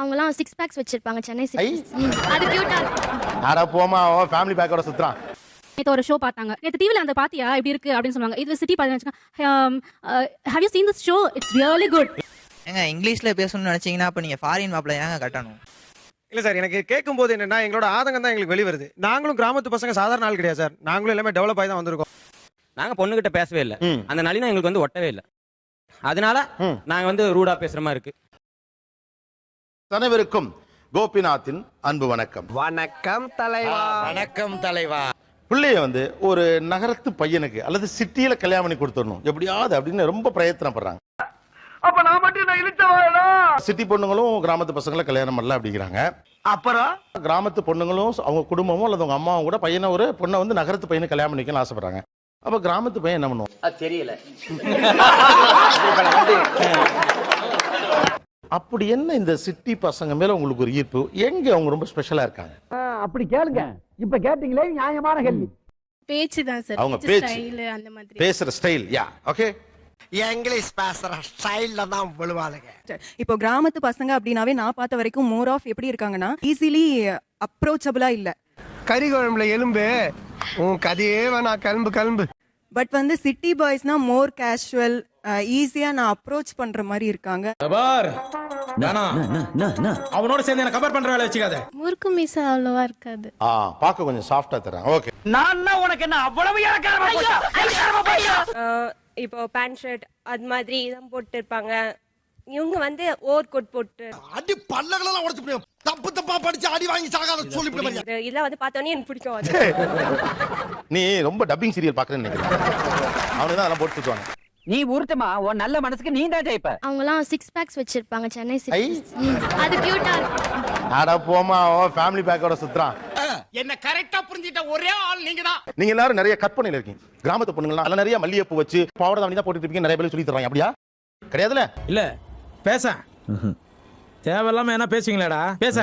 அவங்கலாம் 6 பேக்ஸ் வச்சிருப்பாங்க சென்னை சிட்டி. அது கியூட்டா இருக்கும். ஆடா போமா ஃபேமிலி பேக்கோட சுத்துறான். நேத்து ஒரு ஷோ பார்த்தாங்க. நேத்து டிவில அந்த பாத்தியா எப்படி இருக்கு அப்படின்னு சொன்னாங்க. இது சிட்டி பாத்தீங்க. Have you seen this show? It's really good. ஏங்க இங்கிலீஷ்ல பேசணும்னு நினைச்சீங்கன்னா அப்ப நீங்க ஃபாரின் மாப்ள ஏங்க கட்டணும்? இல்ல சார், எனக்கு கேட்கும் போது என்னன்னா எங்களோட ஆதங்கம் தான் எங்களுக்கு வெளிவருது. நாங்களும் கிராமத்து பசங்க சாதாரண ஆள் கிடையாது சார். நாங்களும் எல்லாமே டெவலப் ஆகி தான் வந்திருக்கோம். நாங்க பொண்ணுகிட்ட பேசவே இல்லை. அந்த நளினம் எங்களுக்கு வந்து ஒட்டவே இல்லை. அதனால நாங்க வந்து ரூடா பேசுற மாதிரி இருக்கு. அனைவருக்கும் கோபிநாத்தின் அன்பு வணக்கம். வணக்கம் தலைவா. வணக்கம் தலைவா. பிள்ளைய வந்து ஒரு நகரத்து பையனுக்கு அல்லது சிட்டியில கல்யாணம் பண்ணி கொடுத்துடணும் எப்படியாவது அப்படின்னு ரொம்ப பிரயத்தனப்படுறாங்க. அப்ப நான் மட்டும் நான் இழுச்சவாடா. சிட்டி பொண்ணுங்களும் கிராமத்து பசங்களை கல்யாணம் பண்ணல அப்படிங்கிறாங்க. அப்புறம் கிராமத்து பொண்ணுங்களும் அவங்க குடும்பமும் அல்லது அவங்க அம்மாவும் கூட பையனை ஒரு பொண்ணை வந்து நகரத்து பையனை கல்யாணம் பண்ணிக்கணும்னு ஆசைப்படுறாங்க. அப்ப கிராமத்து பையன் என்ன பண்ணுவோம் தெரியல. அப்படி என்ன இந்த சிட்டி பசங்க மேல உங்களுக்கு ஒரு ஈர்ப்பு? எங்க அவங்க ரொம்ப ஸ்பெஷலா இருக்காங்க? அப்படி கேளுங்க. இப்ப கேட்டீங்களே நியாயமான கேள்வி. பேச்சு தான் சார். அவங்க பேச்சு, ஸ்டைல் அந்த மாதிரி. பேசுற ஸ்டைல். Yeah okay. இங்கிலீஷ் பேசுற ஸ்டைல்ல தான் விழுவாளுங்க. இப்போ கிராமத்து பசங்க அப்படினாவே நான் பார்த்த வரைக்கும் மோர் ஆஃப் எப்படி இருக்காங்கன்னா ஈஸிலி அப்ரோச்சபிளா இல்ல. கறி குழம்புல எலும்பு உன் கதையே வேணா கிளம்பு கிளம்பு. பட் வந்து சிட்டி பாய்ஸ்னா மோர் கேஷுவல், ஈஸியா நான் அப்ரோச் பண்ற மாதிரி இருக்காங்க. அவனோட சேர்ந்து என்ன கம்பேர் பண்ற வேலை வச்சுக்காத. முறுக்கு மீசை அவ்வளவா இருக்காது. பார்க்க கொஞ்சம் சாஃப்டா தராங்க. ஓகே. நான் உனக்கு என்ன அவ்வளவு இறக்காம இப்போ பேண்ட் ஷர்ட் அது மாதிரி தான் போட்டு இருப்பாங்க. இவங்க வந்து ஓவர் கோட் போட்டு அடி பல்லகளெல்லாம் உடைச்சு போய் தப்பு தப்பா படிச்சு அடி வாங்கி சாகாத சொல்லிட்டு மாதிரி. இதெல்லாம் வந்து பார்த்தோன்னே எனக்கு பிடிக்கும். அது நீ ரொம்ப டப்பிங் சீரியல் பாக்குறேன்னு நினைக்கிறேன். அவனுக்கு தான் அதெல்லாம் போட்டு சுத்துவாங்க. நீ ஊர்த்தமா உன் நல்ல மனசுக்கு நீ தான் ஜெயிப்ப. அவங்கலாம் 6 பேக்ஸ் வச்சிருப்பாங்க சென்னை சிட்டி. அது கியூட்டா இருக்கும். ஆடா போமா ஃபேமிலி பேக்கோட சுத்துறான். என்ன கரெக்டா புரிஞ்சிட்ட ஒரே ஆள் நீங்க தான். நீங்க எல்லாரும் நிறைய கற்பனையில இருக்கீங்க. கிராமத்து பொண்ணுங்கலாம் அதெல்லாம் நிறைய மல்லிகைப்பூ வச்சு பாவாடை தாவணி தான் போட்டுட்டு இருப்பீங்க. நிறைய பேர் சொல்லி தருவாங்க. அப்படியா? கிடையாதுல. இல்ல பேச தேவையில்லாம என்ன பேசுவீங்களாடா? பேச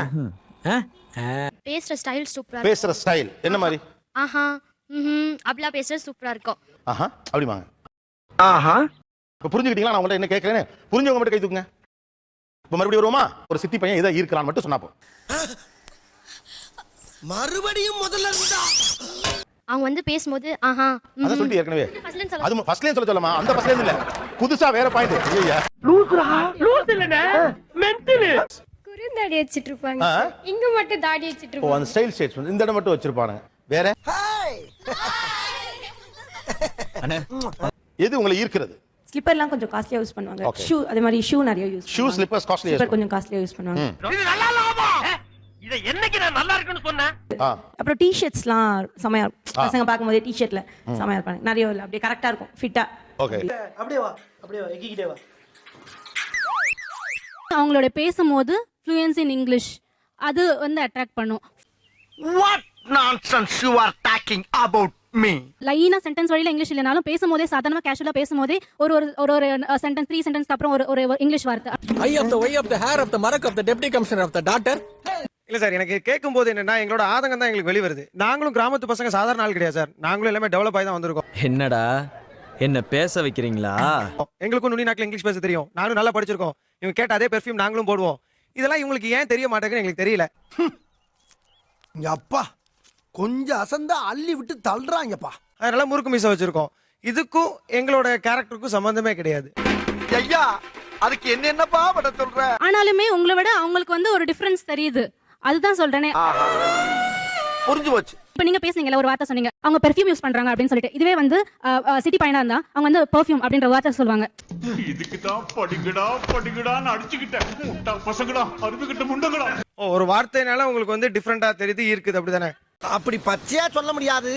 பேசுற ஸ்டைல் சூப்பரா. பேசுற ஸ்டைல் என்ன மாதிரி? ஆஹா அப்படிலாம் பேசுறது சூப்பரா இருக்கும். ஆஹா அப்படிமாங்க. ஆஹா. இப்ப புரிஞ்சுக்கிட்டீங்களா? நான் உங்கள்ட்ட என்ன கேட்கறேன்னு? புரிஞ்சவங்க மட்டும் கை தூக்குங்க. இப்ப மறுபடியும் வருவோமா? ஒரு சிட்டி பையன் இதை ஈர்க்கிறான்னு மட்டும் சொன்னா போதும். மறுபடியும் முதல்ல இருந்தா அவங்க வந்து பேசும்போது ஆஹா அத சொல்லிட்டு ஏற்கனவே ஃபர்ஸ்ட்ல சொல்ல. அது ஃபர்ஸ்ட்லயே சொல்லலாமா? அந்த ஃபர்ஸ்ட்ல இல்ல, புதுசா வேற பாயிண்ட். ஐயா லூசுரா. லூஸ் இல்லனே மென்டல். குறுந்தாடி வச்சிட்டு இருப்பாங்க. இங்க மட்டும் தாடி வச்சிட்டு ஓ இருப்பாங்க. அந்த ஸ்டைல் ஷேட்ஸ் இந்த இடம் மட்டும் வச்சிருப்பாங்க. வேற எது உங்களை ஈர்க்கிறது? ஸ்லிப்பர்லாம் கொஞ்சம் காஸ்ட்லியா யூஸ் பண்ணுவாங்க. Okay. ஷூ அதே மாதிரி ஷூ நிறைய use shoe slippers costly. Slipper கொஞ்சம் காஸ்ட்லியா யூஸ் பண்ணுவாங்க. இது நல்லா லாபா. இத என்னைக்கு நான் நல்லா இருக்குன்னு சொன்னேன். அப்புறம் டி-ஷர்ட்ஸ்லாம் செமையா இருக்கும். பசங்க பாக்கும்போது டி-ஷர்ட்ல செமையா இருப்பாங்க. நிறைய இல்ல அப்படியே கரெக்ட்டா இருக்கும் ஃபிட்டா. ஓகே. அப்படியே வா எக்கிக்கிட்டே வா. அவங்களோட பேசும்போது ஃப்ளூயன்சி இன் இங்கிலீஷ் அது வந்து அட்ராக்ட் பண்ணும். What nonsense you are talking about me? லைனா சென்டென்ஸ் வழியில இங்கிலீஷ் இல்லனாலும் பேசும்போதே சாதாரணமா கேஷுவலா பேசும்போதே ஒரு ஒரு சென்டென்ஸ் 3 சென்டென்ஸ்க்கு அப்புறம் ஒரு இங்கிலீஷ் வார்த்தை. I of the way of the hair of the mark of the deputy commissioner of the daughter. இல்ல சார், எனக்கு கேட்கும் போது என்னன்னா எங்களோட ஆதங்கம் தான் எங்களுக்கு வெளிவருது. நாங்களும் கிராமத்து பசங்க சாதாரண ஆள் கிடையாது சார். நாங்களும் எல்லாமே டெவலப் ஆகி தான் வந்திருக்கோம். என்னடா என்ன பேச வைக்கிறீங்களா? எங்களுக்கும் நுனி நாக்கில் இங்கிலீஷ் பேச தெரியும். நானும் நல்லா படிச்சிருக்கோம். இவங்க கேட்ட அதே பெர்ஃப்யூம் நாங்களும் போடுவோம். இதெல்லாம் இவங்களுக்கு ஏன் தெரிய மாட்டேங்குன்னு எங்களுக்கு தெரியல. அப்பா கொஞ்சம் அசந்தா அள்ளி விட்டு தள்ளுறாங்கப்பா. அதனால முறுக்கு மீசை வச்சிருக்கோம். இதுக்கும் எங்களோட கேரக்டருக்கும் சம்பந்தமே கிடையாது. ஐயா அதுக்கு என்னப்பா பட சொல்ற? ஆனாலுமே உங்களை விட அவங்களுக்கு வந்து ஒரு டிஃபரன்ஸ் தெரியுது. அதுதான் சொல்றேனே. புரிஞ்சு போச்சு. இப்ப நீங்க பேசுனீங்கல ஒரு வார்த்தை சொன்னீங்க. அவங்க பெர்ஃப்யூம் யூஸ் பண்றாங்க அப்படின்னு சொல்லிட்டு. இதுவே வந்து சிட்டி பையனா இருந்தா அவங்க வந்து பெர்ஃப்யூம் அப்படின்ற வார்த்தை சொல்லுவாங்க. இதுக்கு தான் படிங்கடான்னு அடிச்சுக்கிட்டேன். முட்டா பசங்கடா, அருவிக்கிட்ட முண்டங்கடா. ஒரு வார்த்தைனால உங்களுக்கு வந்து டிஃபரெண்டா தெரியுது, இருக்குது. அப்படிதானே? அப்படி பச்சையா சொல்ல முடியாது,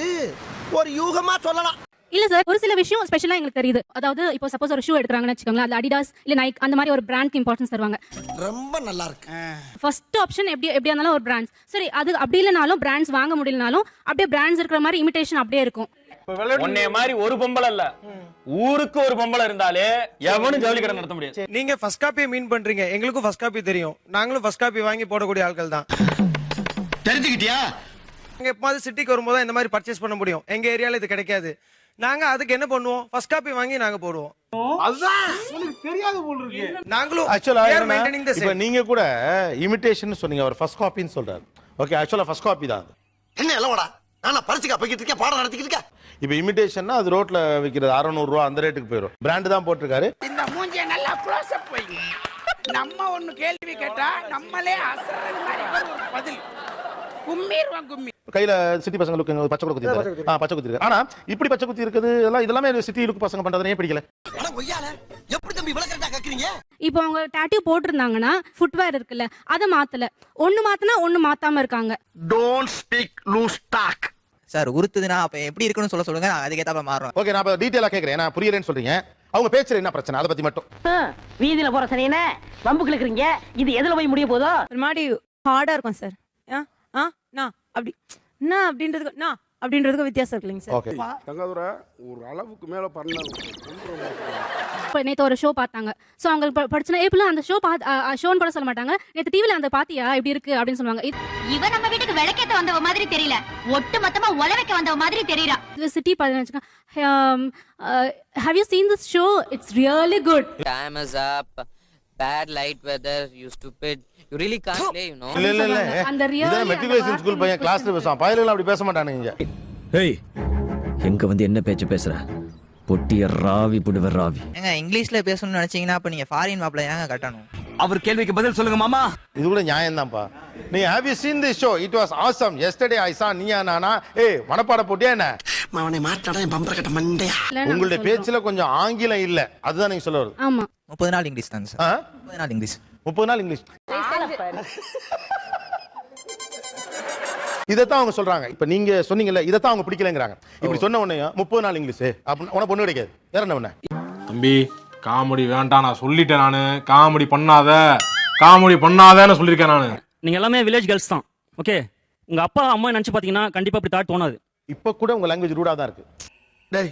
ஒரு யூகமா சொல்லலாம். இல்ல சார், ஒரு சில விஷயம் ஸ்பெஷலா எங்களுக்கு தெரியுது. அதாவது இப்போ சப்போஸ் ஒரு ஷூ எடுக்கறாங்கன்னு வெச்சுக்கோங்க, அதுல அடிடாஸ் இல்ல நைக் அந்த மாதிரி ஒரு பிராண்ட்க்கு இம்பார்ட்டன்ஸ் தருவாங்க. ரொம்ப நல்லா இருக்கு. ஃபர்ஸ்ட் ஆப்ஷன் எப்படியா இருந்தாலும் ஒரு பிராண்ட்ஸ். சரி, அது அப்படி இல்லனாலும் பிராண்ட்ஸ் வாங்க முடியலனாலும் அப்படியே பிராண்ட்ஸ் இருக்கிற மாதிரி இமிடேஷன் அப்படியே இருக்கும். உன்னை மாதிரி ஒரு பொம்பளை இல்ல, ஊருக்கு ஒரு பொம்பளை இருந்தாலே எவனும் ஜவுளி கடை நடத்த முடியாது. நீங்க ஃபர்ஸ்ட் காப்பியை மீன் பண்றீங்க. எங்களுக்கும் ஃபர்ஸ்ட் காப்பி தெரியும். நாங்களும் ஃபர்ஸ்ட் காப்பி வாங்கி போடக்கூடிய ஆட்கள் தான். தெரிஞ்சுக்கிட்டியா? எங்க எப்போது சிட்டிக்கு வரும்போது இந்த மாதிரி பர்ச்சேஸ் பண்ண முடியும். எங்க ஏரியால இது கிடைக்காது. நாங்க அதுக்கு என்ன பண்ணுவோம், ஃபர்ஸ்ட் காப்பி வாங்கி நாங்க போடுவோம். அதுதான் உனக்கு தெரியாது போல இருக்கு. நாங்களும் ஆக்சுவலா we are maintaining the இப்ப same. நீங்க கூட இமிடேஷன் சொன்னீங்க, அவர் ஃபர்ஸ்ட் காப்பின்னு சொல்றாரு. ஓகே, ஆக்சுவலா ஃபர்ஸ்ட் காப்பி தான் அது. என்ன எல்லவாடா நானா பரிசுக்கா போய்கிட்டு இருக்கேன், பாடம் நடத்திக்கிட்டு இருக்கேன். இப்ப இமிடேஷன்னா அது ரோட்ல விக்கிறது 600 ரூபா அந்த ரேட்டுக்கு போயிடும். பிராண்ட் தான் போட்டிருக்காரு. இந்த மூஞ்சிய நல்லா க்ளோஸ் அப் வைங்க. நம்ம ஒன்னு கேள்வி கேட்டா நம்மளே அசரல் மாதிரி ஒரு பதில் கும்மிடுவான் கும்மி. கையில சிட்டி பசங்க லுக் பச்சை குத்தி இருக்காரு. பச்சை குத்தி இருக்கு. ஆனா இப்படி பச்சை குத்தி இருக்குது எல்லாம் இதெல்லாமே சிட்டி லுக் பசங்க பண்றதுனே பிடிக்கல. அட ஒய்யால எப்படி தம்பி விளக்கறதா கக்குறீங்க? இப்போ அவங்க டாட்டூ போட்டிருந்தாங்கன்னா ஃபுட்வேர் இருக்குல்ல அதை மாத்தல, ஒண்ணு மாத்தினா ஒண்ணு மாத்தாம இருக்காங்க. Don't speak loose talk. Sir உறுத்துதுன்னா அப்ப எப்படி இருக்குன்னு சொல்லுங்க, நான் அதுக்கேத்தாப்ப மாறுறோம். ஓகே, நான் இப்ப டீடைலா கேக்குறேன். நான் புரியலன்னு சொல்றீங்க. அவங்க பேச்சுல என்ன பிரச்சனை அதை பத்தி மட்டும். வீதியில போற சனியனே வம்புக்கு இருக்கிறீங்க, இது எதுல போய் முடிய போதோ? ஒரு மாதிரி ஹார்டா இருக்கும் சார். நான் அப்படி நான் அப்படின்றதுக்கு வித்தியாசம் இருக்குல்லைங்க சார். ஓகே, தங்கதுரை ஒரு அளவுக்கு மேல பண்ணாங்க. இப்போ நேற்று ஒரு ஷோ பார்த்தாங்க. ஸோ அவங்க படிச்சுனா இப்பெல்லாம் அந்த ஷோன்னு கூட சொல்ல மாட்டாங்க. நேற்று டிவியில் அந்த பாத்தியா இப்படி இருக்கு அப்படின்னு சொல்லுவாங்க. இவன் நம்ம வீட்டுக்கு விளக்கேத்த வந்தவ மாதிரி தெரியல, ஒட்டு மொத்தமா உலவைக்க வந்தவ மாதிரி தெரியறா. இது சிட்டி பார்த்து have you seen this show? It's really good. Time is up. Bad light weather, you stupid. You really can't play, you know. இல்ல அந்த இத மெட்ரிகுலேஷன் ஸ்கூல் பையன் கிளாஸ்ல பேசுவான். பயலுங்க அப்படி பேச மாட்டானுங்க. ஏய், எங்க வந்து என்ன பேச்சு பேசுற? பொட்டிய ராவி புடுவ ராவி. ஏங்க இங்கிலீஷ்ல பேசணும்னு நினைச்சீங்கன்னா அப்ப நீங்க ஃபாரின் மாப்ள ஏங்க கட்டணும்? அவர் கேள்விக்கு பதில் சொல்லுங்க மாமா. இது கூட நியாயம் தான்ப்பா. நீ have you seen this show? It was awesome. Yesterday I saw Neeya Naana. ஏய், மனப்பாட போட்டியா என்ன? அவனை மாட்டாடா என் பம்பர கட்ட மண்டையா. உங்களுடைய பேச்சுல கொஞ்சம் ஆங்கிலம் இல்ல, அதுதான் நீங்க சொல்ல வருது. ஆமா, 30 நாள் இங்கிலீஷ் தாங்க சார். 30 நாள் இங்கிலீஷ். 30 நாள் இங்கிலீஷ். இதத்தான் அவங்க சொல்றாங்க. இப்ப நீங்க சொன்னீங்கல்ல, இதத்தான் அவங்க பிடிக்கலங்கறாங்க. இப்படி சொன்ன உடனே 30 நாள் இங்கிலீஷ் அப்ப உன பொண்ணு கிடைக்காது. வேற என்ன பண்ண? தம்பி காமெடி வேண்டாம், நான் சொல்லிட்டேன். நானு காமெடி பண்ணாதன்னு சொல்லியிருக்கேன் நானு. நீங்க எல்லாமே வில்லேஜ் கேர்ள்ஸ் தான். ஓகே, உங்க அப்பா அம்மா நினைச்சு பாத்தீங்கன்னா கண்டிப்பா அப்படி தாட் தோணாது. இப்ப கூட உங்க லாங்குவேஜ் ரூடா தான் இருக்கு. டேய்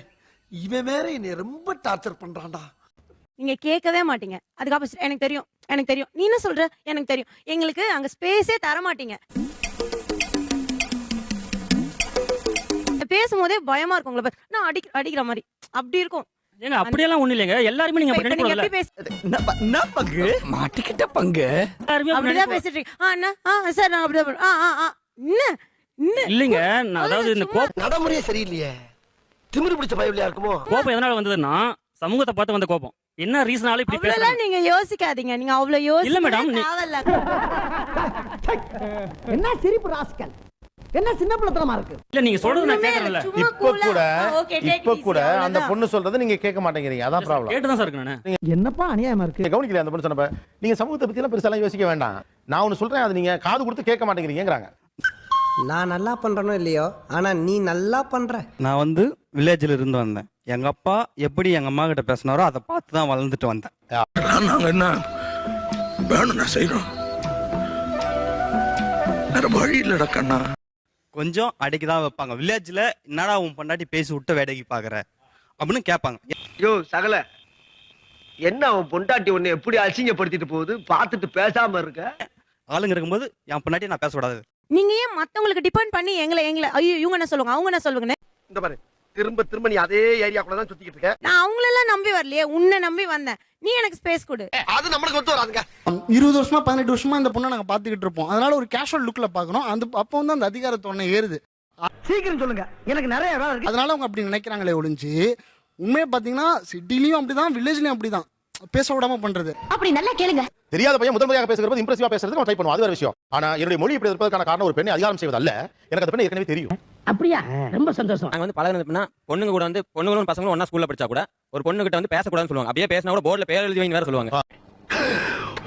இவன் வேற என்னை ரொம்ப டார்ச்சர் பண்றான்டா. நீங்க கேட்கவே மாட்டீங்க. அதுக்கு ஆப்போசிட் எனக்கு தெரியும் நீ என்ன சொல்ற, எனக்கு தெரியும். எங்களுக்கு அங்க ஸ்பேஸே தர மாட்டீங்க. பேசும்போதே பயமா இருக்கும் உங்களை பார்த்து. நான் அடிக்கிற மாதிரி அப்படி இருக்கும். ஏங்க அப்படியெல்லாம் ஒண்ணு இல்லைங்க, எல்லாருமே நீங்க அப்படி நீங்க நினைக்கல. எப்படி என்ன பங்கு மாட்டிக்கிட்ட பங்கு அப்படிதான் பேசிட்டு இருக்கீங்க. அண்ணா சார் நான் அப்படிதான் என்ன இல்லைங்க, நான் அதாவது இந்த நடைமுறையே சரியில்லையே. திமிரு பிடிச்ச பயவில்லையா இருக்குமோ? கோபம் எதனால வந்ததுன்னா சமூகத்தை பார்த்து வந்த கோபம். என்ன ரீசனால இப்படி பேசுறீங்க? அவ்வளவுதான் நீங்க யோசிக்காதீங்க. நீங்க அவ்வளவு யோசிக்க இல்ல மேடம், தேவையில்ல. என்ன சிரிப்பு ராஸ்கல், என்ன சின்ன பிள்ளைத்தனமா இருக்கு. இல்ல நீங்க சொல்றது நான் கேக்குறேன்ல. இப்ப கூட அந்த பொண்ணு சொல்றதை நீங்க கேட்க மாட்டேங்கிறீங்க. அதான் ப்ராப்ளம். கேட்டு தான் சார் இருக்கு நானு. என்னப்பா அநியாயமா இருக்கு. கவனிக்கல அந்த பொண்ணு சொன்னப்ப. நீங்க சமூகத்தை பத்தி எல்லாம் பெருசா யோசிக்க வேண்டாம். நான் ஒன்னு சொல்றேன், அது நீங்க காது கொடுத்து கேட்க மாட்டேங்கிறீங்கங்கறாங்க. நான் நல்லா பண்றனோ இல்லையோ, ஆனா நீ நல்லா பண்ற. நான் வந்து வில்லேஜ்ல இருந்து வந்தேன். எங்க அப்பா எப்படி எங்க அம்மா கிட்ட பேசினாரோ அதை பார்த்து தான் வளர்ந்துட்டு வந்தேன். நாங்க என்ன வேணும்னா செய்யறோம், வேற வழி இல்லடா கண்ணா. கொஞ்சம் அடிக்கு தான் வைப்பாங்க. வில்லேஜ்ல என்னடா உன் பொண்டாட்டி பேசி விட்டு வேலைக்கு பாக்குற அப்படின்னு கேட்பாங்க. யோ சகல, என்ன அவன் பொண்டாட்டி உன்னை எப்படி அசிங்கப்படுத்திட்டு போகுது, பார்த்துட்டு பேசாம இருக்க. ஆளுங்க இருக்கும்போது என் பொண்டாட்டி நான் பேசக்கூடாது. நீங்க ஏன் மத்தவங்களுக்கு டிபெண்ட் பண்ணி எங்களை ஐயோ இவங்க என்ன சொல்லுவாங்க அவங்க என்ன சொல்லுவாங்க? இந்த பாரு, திரும்ப நீ அதே ஏரியாக்குள்ள தான் சுத்திக்கிட்டு இருக்க. நான் அவங்களெல்லாம் நம்பி வரலையே, உன்னை நம்பி வந்தேன். நீ எனக்கு ஸ்பேஸ் கொடு. அது நம்மளுக்கு ஒத்து வராதுங்க. 20 வருஷமா 18 வருஷமா இந்த பொண்ணை நாங்க பாத்துக்கிட்டு இருப்போம். அதனால ஒரு கேஷுவல் லுக்ல பாக்கணும். அப்ப வந்து அந்த அதிகாரத்தோட ஏறுது. சீக்கிரம் சொல்லுங்க, எனக்கு நிறைய வேலை இருக்கு. அதனால அவங்க அப்படி நினைக்கிறாங்களே ஒழிஞ்சு, உண்மையை பாத்தீங்கன்னா சிட்டிலயும் அப்படிதான், வில்லேஜ்லயும் அப்படிதான் பேச விடாம பண்றது. அப்படி நல்லா கேளுங்க. தெரியாத பையன் முதல் முறையாக பேசுறது இம்ப்ரெசிவா பேசுறதுக்கு நம்ம ட்ரை பண்ணுவோம். அது வேற விஷயம். ஆனா என்னுடைய மொழி இப்படி இருப்பதற்கான காரணம் ஒரு பெண்ணை அதிகாரம் செய்வது அல்ல. எனக்கு அந்த பெண்ணை ஏற்கனவே தெரியும். அப்படியா? ரொம்ப சந்தோஷம். நாங்க வந்து பழகுனது எப்படின்னா, பொண்ணுங்க கூட வந்து பொண்ணுங்களும் பசங்களும் ஒண்ணா ஸ்கூல்ல படிச்சா கூட ஒரு பொண்ணு கிட்ட வந்து பேசக்கூடாதுன்னு சொல்லுவாங்க. அப்படியே பேசினா கூட போர்டுல பேர் எழுதி வைங்க வேற சொல்லுவாங்க.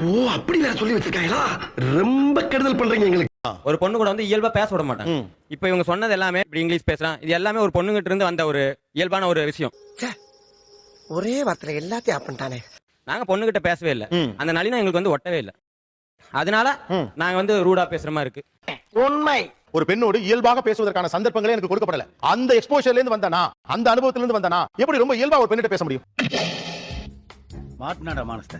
ஓ அப்படி வேற சொல்லி வச்சிருக்காங்களா? ரொம்ப கெடுதல் பண்றீங்க எங்களுக்கு. ஒரு பொண்ணு கூட வந்து இயல்பா பேச விட மாட்டாங்க. இப்போ இவங்க சொன்னது எல்லாமே இப்படி இங்கிலீஷ் பேசுறான், இது எல்லாமே ஒரு பொண்ணுகிட்ட இருந்து வந்த ஒரு இயல்பான ஒரு விஷயம். ஒரே வார்த்தையில எல்லாத்தையும் ஆப் பண்ணிட்டானே. நாங்க பொண்ணுகிட்ட பேசவே இல்லை. அந்த நளினம் எங்களுக்கு வந்து ஒட்டவே இல்லை. அதனால நாங்க வந்து ரூடா பேசுற மாதிரி இருக்கு. உண்மை. ஒரு பெண்ணோடு இயல்பாக பேசுவதற்கான சந்தர்ப்பங்களே எனக்கு கொடுக்கப்படல. அந்த எக்ஸ்போஷர்ல இருந்து வந்தனா, அந்த அனுபவத்திலிருந்து வந்தனா எப்படி ரொம்ப இயல்பா ஒரு பெண்ணிட்ட பேச முடியும்? மாட்டினாடா மானஸ்த.